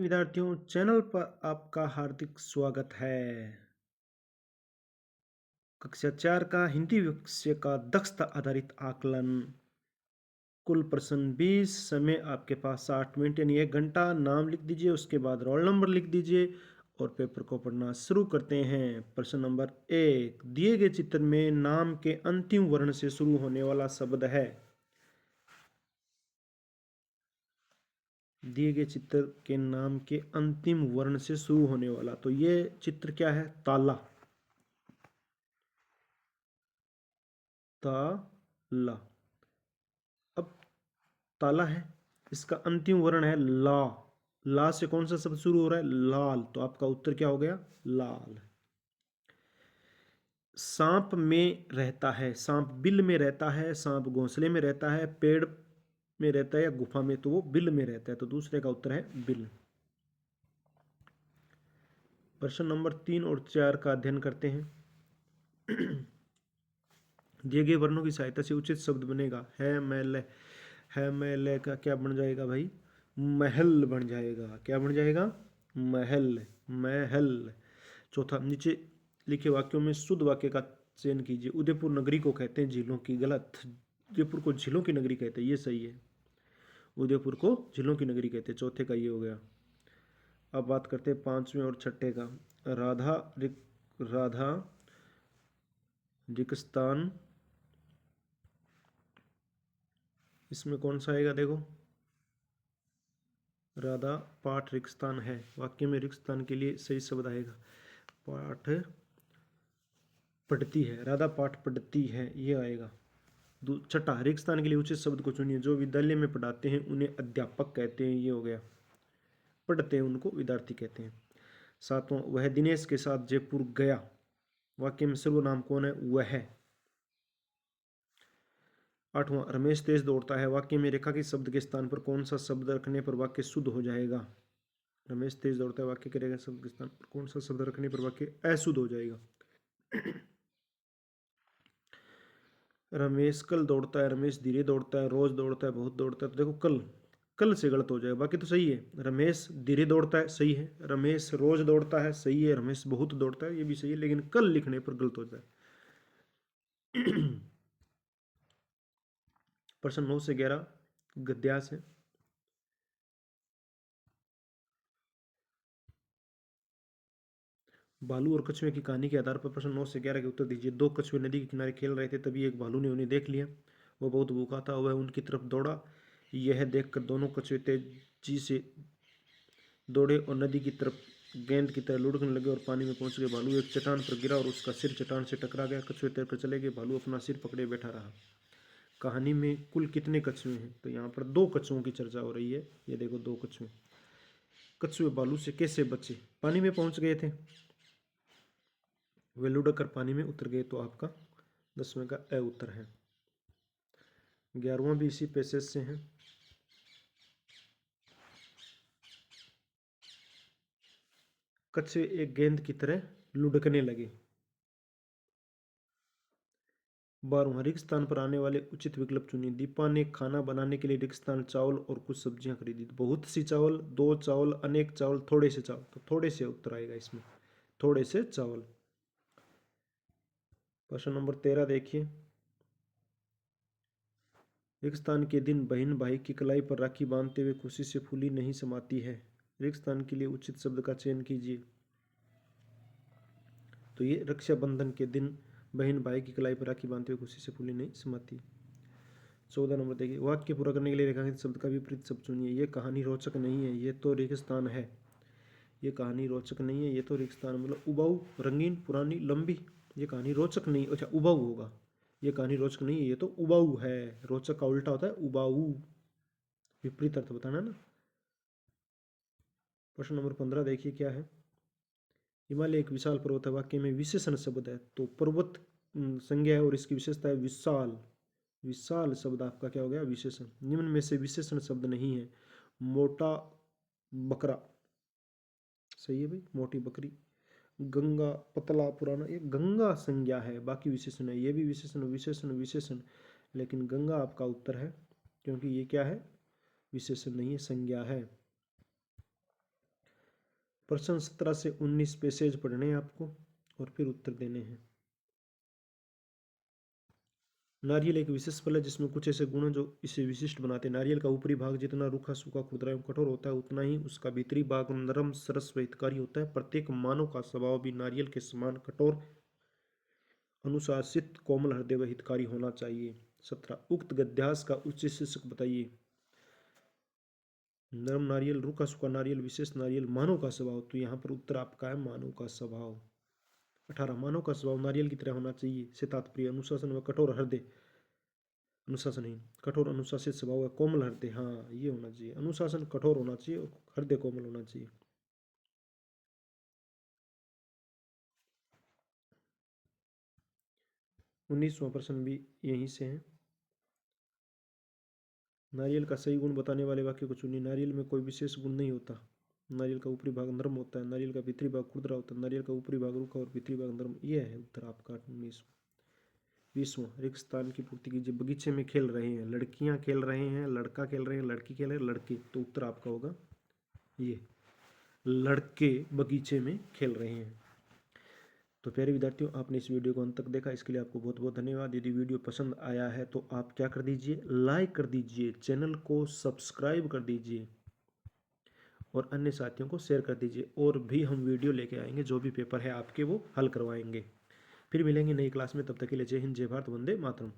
विद्यार्थियों, चैनल पर आपका हार्दिक स्वागत है। कक्षा 4 का हिंदी विषय का दक्षता आधारित आकलन। कुल प्रश्न 20, समय आपके पास 60 मिनट यानी 1 घंटा। नाम लिख दीजिए, उसके बाद रोल नंबर लिख दीजिए और पेपर को पढ़ना शुरू करते हैं। प्रश्न नंबर 1, दिए गए चित्र में नाम के अंतिम वर्ण से शुरू होने वाला शब्द है। दिए गए चित्र के नाम के अंतिम वर्ण से शुरू होने वाला, तो ये चित्र क्या है? ताला। ताला। अब ताला है, इसका अंतिम वर्ण है ला। ला से कौन सा शब्द शुरू हो रहा है? लाल। तो आपका उत्तर क्या हो गया? लाल। सांप में रहता है, सांप बिल में रहता है, सांप घोंसले में रहता है, पेड़ में रहता है या गुफा में? तो वो बिल में रहता है, तो दूसरे का उत्तर है बिल। प्रश्न नंबर 3 और 4 का अध्ययन करते हैं। दिए गए वर्णों की सहायता से उचित शब्द बनेगा। है मैल का क्या बन जाएगा भाई? महल बन जाएगा। क्या बन जाएगा? महल। महल। चौथा, नीचे लिखे वाक्यों में शुद्ध वाक्य का चयन कीजिए। उदयपुर नगरी को कहते हैं झीलों की। गलत। उदयपुर को झीलों की नगरी कहते हैं, ये सही है। उदयपुर को झीलों की नगरी कहते हैं, चौथे का ये हो गया। अब बात करते हैं पांचवें और छठे का। राधा रिक्तस्थान, इसमें कौन सा आएगा? देखो, राधा पाठ रिक्तस्थान है। वाक्य में रिक्तस्थान के लिए सही शब्द आएगा पाठ पढ़ती है। राधा पाठ पढ़ती है, ये आएगा। छठा, रिक्तस्थान के लिए उचित शब्द को चुनिए। जो विद्यालय में पढ़ाते हैं उन्हें अध्यापक कहते हैं, ये हो गया। पढ़ते हैं उनको विद्यार्थी कहते हैं। सातवां, वह दिनेश के साथ जयपुर गया। वाक्य में सर्वनाम कौन है? वह है। आठवां, रमेश तेज दौड़ता है। वाक्य में रेखा के शब्द के स्थान पर कौन सा शब्द रखने पर वाक्य शुद्ध हो जाएगा? रमेश तेज दौड़ता है, वाक्य के रेखा शब्द के स्थान पर कौन सा शब्द रखने पर वाक्य अशुद्ध हो जाएगा? रमेश कल दौड़ता है, रमेश धीरे दौड़ता है, रोज दौड़ता है, बहुत दौड़ता है। तो देखो, कल कल से गलत हो जाएगा। बाकी तो सही है। रमेश धीरे दौड़ता है, सही है। रमेश रोज दौड़ता है, सही है। रमेश बहुत दौड़ता है, ये भी सही है, लेकिन कल लिखने पर गलत हो जाए। प्रश्न 9 से 11 गद्यास है। भालू और कछुए की कहानी के आधार पर प्रश्न 9 से 11 के उत्तर दीजिए। दो कछुए नदी के किनारे खेल रहे थे, तभी एक भालू ने उन्हें देख लिया। वह बहुत भूखा था, वह उनकी तरफ दौड़ा। यह देखकर दोनों कछुए तेजी से दौड़े और नदी की तरफ गेंद की तरह लुढ़कने लगे और पानी में पहुंच गए। भालू एक चट्टान पर गिरा और उसका सिर चट्टान से टकरा गया। कछुए तैरकर चले गए, भालू अपना सिर पकड़े बैठा रहा। कहानी में कुल कितने कछुए हैं? तो यहाँ पर दो कछुओं की चर्चा हो रही है। ये देखो, दो कछुए। कछुए भालू से कैसे बचे? पानी में पहुंच गए थे, वे लुढ़क कर पानी में उतर गए। तो आपका 10वें का ए उत्तर है। 11वां भी इसी पैसेज से है। कछुए एक गेंद की तरह लुढ़कने लगे। 12वां, रिक्त स्थान पर आने वाले उचित विकल्प चुनिए। दीपा ने खाना बनाने के लिए रिक्त स्थान चावल और कुछ सब्जियां खरीदी। बहुत सी चावल, दो चावल, अनेक चावल, थोड़े से चावल। तो थोड़े से उत्तर आएगा इसमें, थोड़े से चावल। प्रश्न नंबर 13 देखिए। रिक्त स्थान के दिन बहन भाई की कलाई पर राखी बांधते हुए खुशी से फूली नहीं समाती है। रिक्त स्थान के लिए उचित शब्द का चयन कीजिए। तो ये रक्षाबंधन के दिन बहन भाई की कलाई पर राखी बांधते हुए खुशी से फूली नहीं समाती। 14 नंबर देखिए। वाक्य पूरा करने के लिए रेखांकित शब्द का विपरीत शब्द चुनिए। ये कहानी रोचक नहीं है, ये तो रेगिस्तान है। ये कहानी रोचक नहीं है, ये तो रेगिस्तान। मतलब उबाऊ, रंगीन, पुरानी, लंबी। ये कहानी रोचक नहीं, अच्छा उबाऊ होगा। ये कहानी रोचक नहीं है, ये तो उबाऊ है। रोचक का उल्टा होता है उबाऊ। विपरीत अर्थ बताना ना। प्रश्न नंबर 15 देखिए क्या है। हिमालय एक विशाल पर्वत है। वाक्य में विशेषण शब्द है, तो पर्वत संज्ञा है और इसकी विशेषता है विशाल। विशाल शब्द आपका क्या हो गया? विशेषण। निम्न में से विशेषण शब्द नहीं है। मोटा बकरा, सही है भाई, मोटी बकरी। गंगा, पतला, पुराना, ये गंगा संज्ञा है, बाकी विशेषण है। ये भी विशेषण विशेषण विशेषण, लेकिन गंगा आपका उत्तर है, क्योंकि ये क्या है? विशेषण नहीं है, संज्ञा है। प्रश्न 17 से 19 पैसेज पढ़ने हैं आपको और फिर उत्तर देने हैं। नारियल एक विशेष फल है जिसमें कुछ ऐसे गुण हैं जो इसे विशिष्ट बनाते हैं। नारियल का ऊपरी भाग जितना रूखा सूखा खुरदरा एवं कठोर होता है उतना ही उसका भीतरी भाग नरम सरस व हितकारी होता है। प्रत्येक मानव का स्वभाव भी नारियल के समान कठोर, अनुशासित, कोमल हृदय व हितकारी होना चाहिए। 17 उक्त गद्यांश का उच्च शीर्षक बताइए। नरम नारियल, रूखा सूखा नारियल, विशेष नारियल, मानव का स्वभाव। तो यहाँ पर उत्तर आपका है मानव का स्वभाव। 18 मानव का स्वभाव नारियल की तरह होना चाहिए से तात्पर्य अनुशासन व कठोर हृदय, अनुशासनहीन, कठोर अनुशासित स्वभाव है, कोमल हृदय, हाँ ये होना चाहिए। अनुशासन कठोर होना चाहिए और हृदय कोमल होना चाहिए। 19वां प्रश्न भी यहीं से है। नारियल का सही गुण बताने वाले वाक्य को चुनिए। नारियल में कोई विशेष गुण नहीं होता। नारियल का ऊपरी भाग नरम होता है। नारियल का भीतरी भाग खुरदरा होता है। नारियल का ऊपरी भाग रूखा और भीतरी भाग नरम। यह है उत्तर आपका 19वां। 20वां रिक्त स्थान की पूर्ति कीजिए। बगीचे में खेल रहे हैं, लड़कियां खेल रहे हैं, लड़का खेल रहे हैं, लड़की खेल रहे हैं, लड़के। तो उत्तर आपका होगा ये, लड़के बगीचे में खेल रहे हैं। तो प्यारे विद्यार्थियों, आपने इस वीडियो को अंत तक देखा, इसके लिए आपको बहुत बहुत धन्यवाद। यदि वीडियो पसंद आया है तो आप क्या कर दीजिए, लाइक कर दीजिए, चैनल को सब्सक्राइब कर दीजिए और अन्य साथियों को शेयर कर दीजिए। और भी हम वीडियो लेके आएंगे, जो भी पेपर है आपके वो हल करवाएंगे। फिर मिलेंगे नई क्लास में, तब तक के लिए जय हिंद, जय भारत, वंदे मातरम।